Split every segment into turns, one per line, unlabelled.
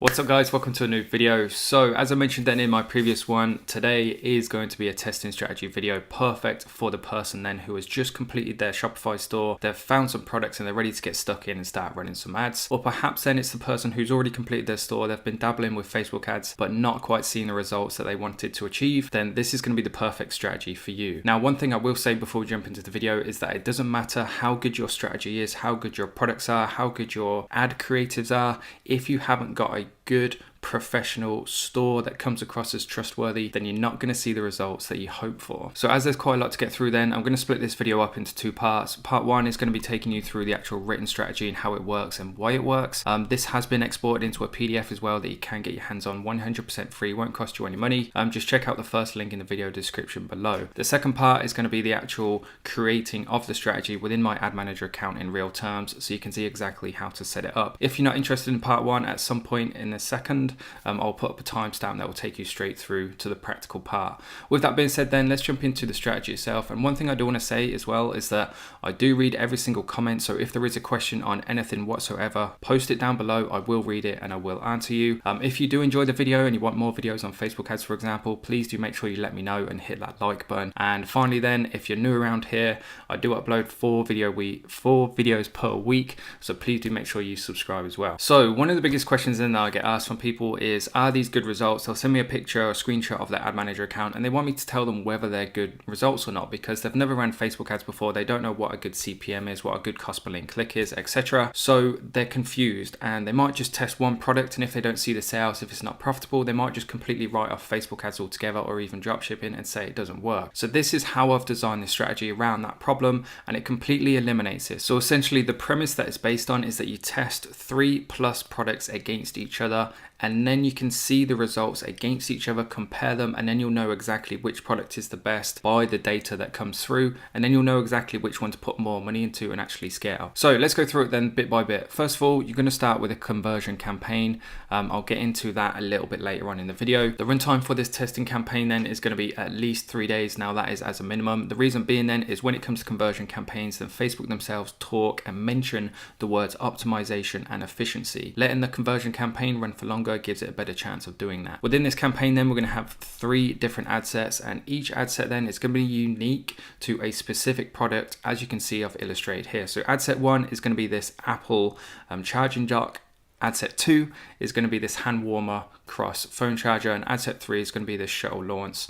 What's up guys, welcome to a new video. So as I mentioned then in my previous one, today is going to be a testing strategy video, perfect for the person then who has just completed their Shopify store, they've found some products and they're ready to get stuck in and start running some ads. Or perhaps then it's the person who's already completed their store, they've been dabbling with Facebook ads but not quite seeing the results that they wanted to achieve, then this is going to be the perfect strategy for you. Now one thing I will say before we jump into the video is that it doesn't matter how good your strategy is, how good your products are, how good your ad creatives are, if you haven't got a good professional store that comes across as trustworthy, then you're not going to see the results that you hope for. So as there's quite a lot to get through then, I'm going to split this video up into two parts. Part one is going to be taking you through the actual written strategy and how it works and why it works. This has been exported into a PDF as well that you can get your hands on 100% free, won't cost you any money. Just check out the first link in the video description below. The second part is going to be the actual creating of the strategy within my ad manager account in real terms, so you can see exactly how to set it up. If you're not interested in part one, at some point in the second, I'll put up a timestamp that will take you straight through to the practical part. With that being said then, let's jump into the strategy itself. And one thing I do want to say as well is that I do read every single comment, so if there is a question on anything whatsoever, post it down below, I will read it and I will answer you. If you do enjoy the video and you want more videos on Facebook ads for example, please do make sure you let me know and hit that like button. And finally then, if you're new around here, I do upload four videos per week, so please do make sure you subscribe as well. So one of the biggest questions then that I get asked from people is, are these good results? They'll send me a picture or a screenshot of their ad manager account and they want me to tell them whether they're good results or not, because they've never ran Facebook ads before. They don't know what a good CPM is, what a good cost per link click is, etc. So they're confused and they might just test one product, and if they don't see the sales, if it's not profitable, they might just completely write off Facebook ads altogether or even drop shipping and say it doesn't work. So this is how I've designed this strategy around that problem, and it completely eliminates it. So essentially the premise that it's based on is that you test 3+ products against each other, and then you can see the results against each other, compare them, and then you'll know exactly which product is the best by the data that comes through, and then you'll know exactly which one to put more money into and actually scale. So let's go through it then bit by bit. First of all, you're going to start with a conversion campaign. I'll get into that a little bit later on in the video. The runtime for this testing campaign then is going to be at least 3 days. Now that is as a minimum. The reason being then is when it comes to conversion campaigns, then Facebook themselves talk and mention the words optimization and efficiency. Letting the conversion campaign run for longer gives it a better chance of doing that. Within this campaign then, we're going to have 3 different ad sets, and each ad set then is going to be unique to a specific product, as you can see I've illustrated here. So ad set 1 is going to be this Apple charging dock. Ad set 2 is going to be this hand warmer cross phone charger, and ad set 3 is going to be this shuttle launch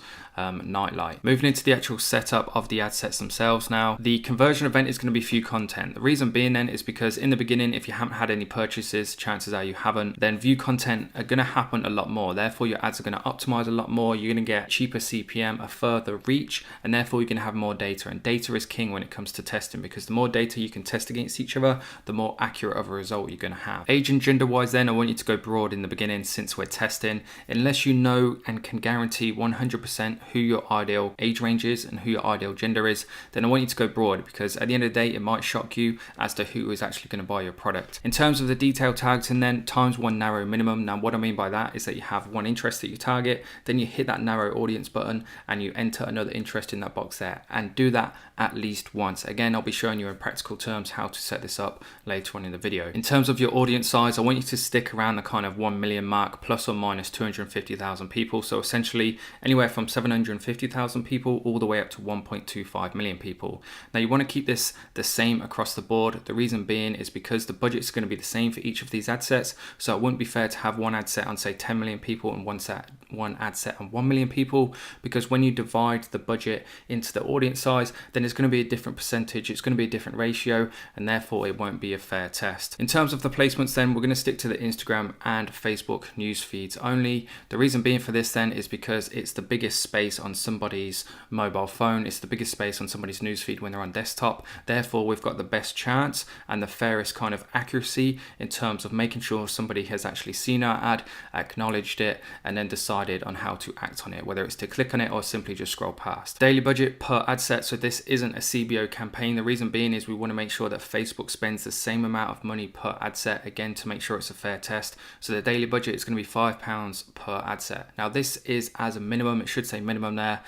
nightlight. Moving into the actual setup of the ad sets themselves now, the conversion event is going to be view content. The reason being then is because in the beginning, if you haven't had any purchases, chances are you haven't, then view content are going to happen a lot more. Therefore your ads are going to optimize a lot more, you're going to get cheaper CPM, a further reach, and therefore you're going to have more data. And data is king when it comes to testing, because the more data you can test against each other, the more accurate of a result you're going to have. Age and gender wise then, I want you to go broad in the beginning since we're testing. Unless you know and can guarantee 100% who your ideal age range is and who your ideal gender is, then I want you to go broad, because at the end of the day it might shock you as to who is actually going to buy your product. In terms of the detail tags, and then ×1 narrow minimum. Now what I mean by that is that you have one interest that you target, then you hit that narrow audience button and you enter another interest in that box there, and do that at least once. Again, I'll be showing you in practical terms how to set this up later on in the video. In terms of your audience size, I want you to stick around the kind of 1 million mark, plus or minus 250,000 people. So essentially anywhere from 750,000 people all the way up to 1.25 million people. Now you want to keep this the same across the board. The reason being is because the budget's going to be the same for each of these ad sets. So it wouldn't be fair to have one ad set on say 10 million people and one ad set on 1 million people, because when you divide the budget into the audience size, then it's going to be a different percentage, it's going to be a different ratio, and therefore it won't be a fair test. In terms of the placements then, we're going to stick to the Instagram and Facebook news feeds only. The reason being for this then is because it's the biggest space on somebody's mobile phone, it's the biggest space on somebody's newsfeed when they're on desktop. Therefore we've got the best chance and the fairest kind of accuracy in terms of making sure somebody has actually seen our ad, acknowledged it, and then decided on how to act on it, whether it's to click on it or simply just scroll past. Daily budget per ad set, so this isn't a CBO campaign. The reason being is we want to make sure that Facebook spends the same amount of money per ad set, again to make sure it's a fair test. So the daily budget is going to be £5 per ad set. Now this is as a minimum, it should say minimum there.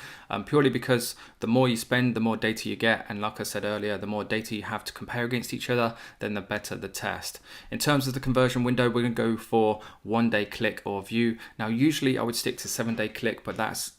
purely because the more you spend, the more data you get. And like I said earlier, the more data you have to compare against each other, then the better the test. In terms of the conversion window, we're going to go for 1 day click or view. Now, usually I would stick to 7 day click, but that's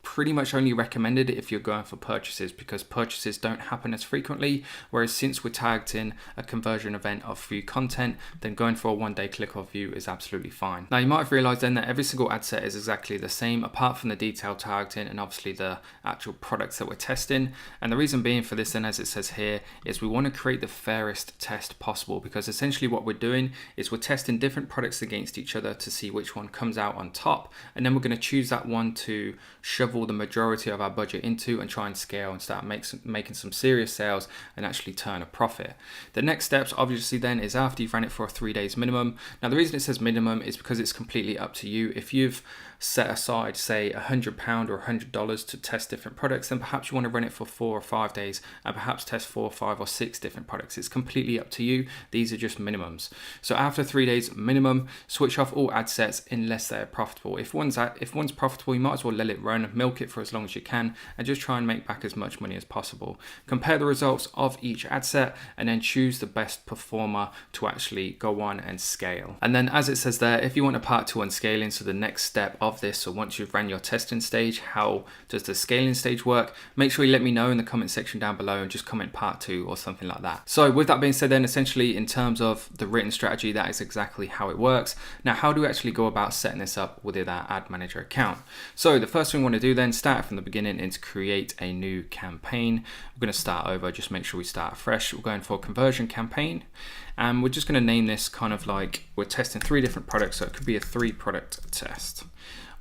pretty much only recommended if you're going for purchases, because purchases don't happen as frequently. Whereas since we're tagged in a conversion event of view content, then going for a 1 day click or view is absolutely fine. Now, you might have realized then that every single ad set is exactly the same, apart from the detail tagged in and obviously the actual products that we're testing. And the reason being for this then, as it says here, is we want to create the fairest test possible, because essentially what we're doing is we're testing different products against each other to see which one comes out on top. And then we're going to choose that one to shovel the majority of our budget into and try and scale and start making some serious sales and actually turn a profit. The next steps obviously then is after you've ran it for a 3 days minimum. Now, the reason it says minimum is because it's completely up to you. If you've set aside, say, £100 or $100 to test different products, then perhaps you want to run it for 4 or 5 days and perhaps test 4, 5 or 6 different products. It's completely up to you. These are just minimums. So after 3 days minimum, switch off all ad sets unless they're profitable. If one's profitable, you might as well let it run, milk it for as long as you can, and just try and make back as much money as possible. Compare the results of each ad set and then choose the best performer to actually go on and scale. And then, as it says there, if you want a part 2 on scaling, so the next step of this, so once you've ran your testing stage, how does the scaling stage work? Make sure you let me know in the comment section down below and just comment part 2 or something like that. So with that being said then, essentially in terms of the written strategy, that is exactly how it works. Now, how do we actually go about setting this up within our ad manager account? So the first thing we want to do then, start from the beginning, is create a new campaign. We're going to start over, just make sure we start fresh. We're going for conversion campaign, and we're just going to name this kind of like we're testing 3 different products, so it could be a 3 product test.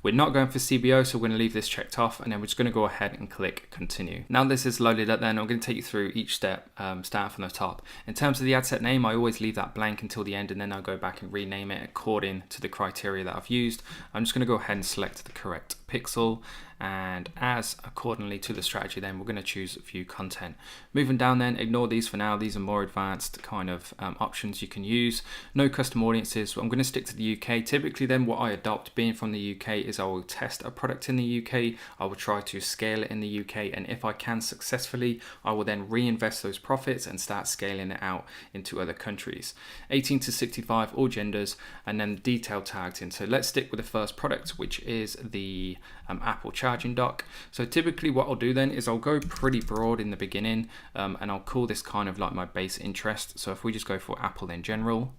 We're not going for CBO, so we're going to leave this checked off, and then we're just going to go ahead and click continue. Now this is loaded up then, I'm going to take you through each step, starting from the top. In terms of the ad set name, I always leave that blank until the end, and then I'll go back and rename it according to the criteria that I've used. I'm just going to go ahead and select the correct pixel, and as accordingly to the strategy, then we're going to choose view content. Moving down then, ignore these for now. These are more advanced kind of options you can use. No custom audiences. I'm going to stick to the UK. Typically then what I adopt, being from the UK, is I will test a product in the UK. I will try to scale it in the UK, and if I can successfully, I will then reinvest those profits and start scaling it out into other countries. 18 to 65, all genders, and then detail tagged in. So let's stick with the first product, which is the Apple charging dock. So typically what I'll do then is I'll go pretty broad in the beginning, and I'll call this kind of like my base interest. So if we just go for Apple in general,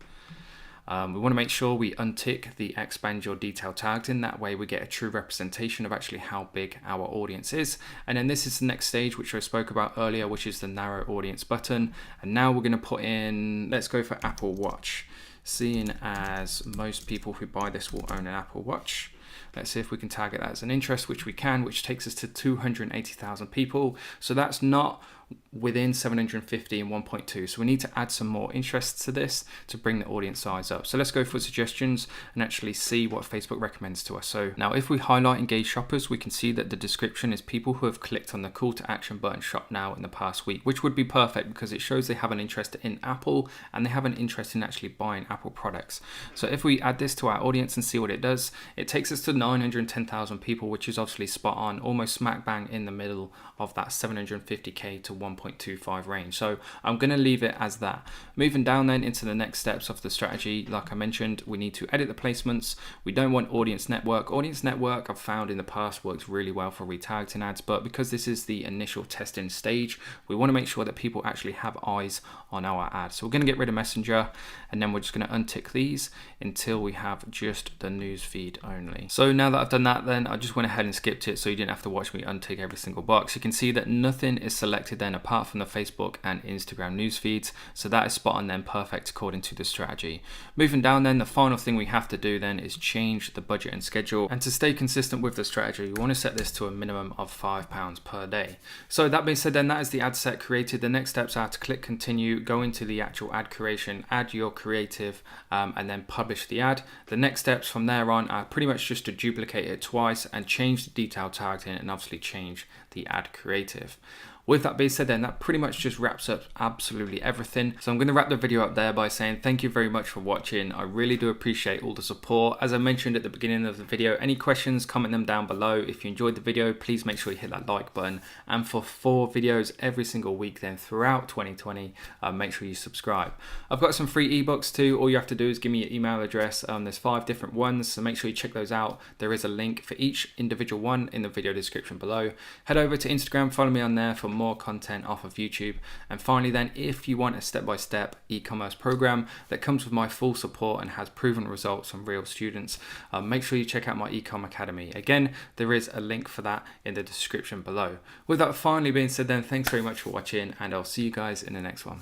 we want to make sure we untick the expand your detail tagged in. That way we get a true representation of actually how big our audience is. And then this is the next stage, which I spoke about earlier, which is the narrow audience button. And now we're going to put in, let's go for Apple Watch. Seeing as most people who buy this will own an Apple Watch, let's see if we can target that as an interest, which we can, which takes us to 280,000 people. So that's not within 750 and 1.2. So we need to add some more interests to this to bring the audience size up. So let's go for suggestions and actually see what Facebook recommends to us. So now if we highlight engaged shoppers, we can see that the description is people who have clicked on the call to action button shop now in the past week, which would be perfect because it shows they have an interest in Apple and they have an interest in actually buying Apple products. So if we add this to our audience and see what it does, it takes us to 910,000 people, which is obviously spot on, almost smack bang in the middle of that 750k to 1.25 range. So I'm going to leave it as that. Moving down then into the next steps of the strategy, like I mentioned, we need to edit the placements. We don't want audience network. Audience network I've found in the past works really well for retargeting ads, but because this is the initial testing stage, we want to make sure that people actually have eyes on our ads. So we're going to get rid of Messenger, and then we're just going to untick these until we have just the news feed only. So now that I've done that, then I just went ahead and skipped it so you didn't have to watch me untick every single box. You can see that nothing is selected then apart from the Facebook and Instagram news feeds. So that is spot on then, perfect according to the strategy. Moving down then, the final thing we have to do then is change the budget and schedule. And to stay consistent with the strategy, we want to set this to a minimum of £5 per day. So that being said then, that is the ad set created. The next steps are to click continue, go into the actual ad creation, add your creative, and then publish the ad. The next steps from there on are pretty much just to duplicate it twice and change the detail tagged in and obviously change the ad creative. With that being said then, that pretty much just wraps up absolutely everything. So I'm going to wrap the video up there by saying thank you very much for watching. I really do appreciate all the support. As I mentioned at the beginning of the video, any questions, comment them down below. If you enjoyed the video, please make sure you hit that like button. And for 4 videos every single week then throughout 2020, make sure you subscribe. I've got some free ebooks too. All you have to do is give me your email address. There's 5 different ones, so make sure you check those out. There is a link for each individual one in the video description below. Head over to Instagram, follow me on there for more content off of YouTube. And finally then, if you want a step-by-step e-commerce program that comes with my full support and has proven results from real students, make sure you check out my Ecom Academy. Again, there is a link for that in the description below. With that finally being said then, thanks very much for watching, and I'll see you guys in the next one.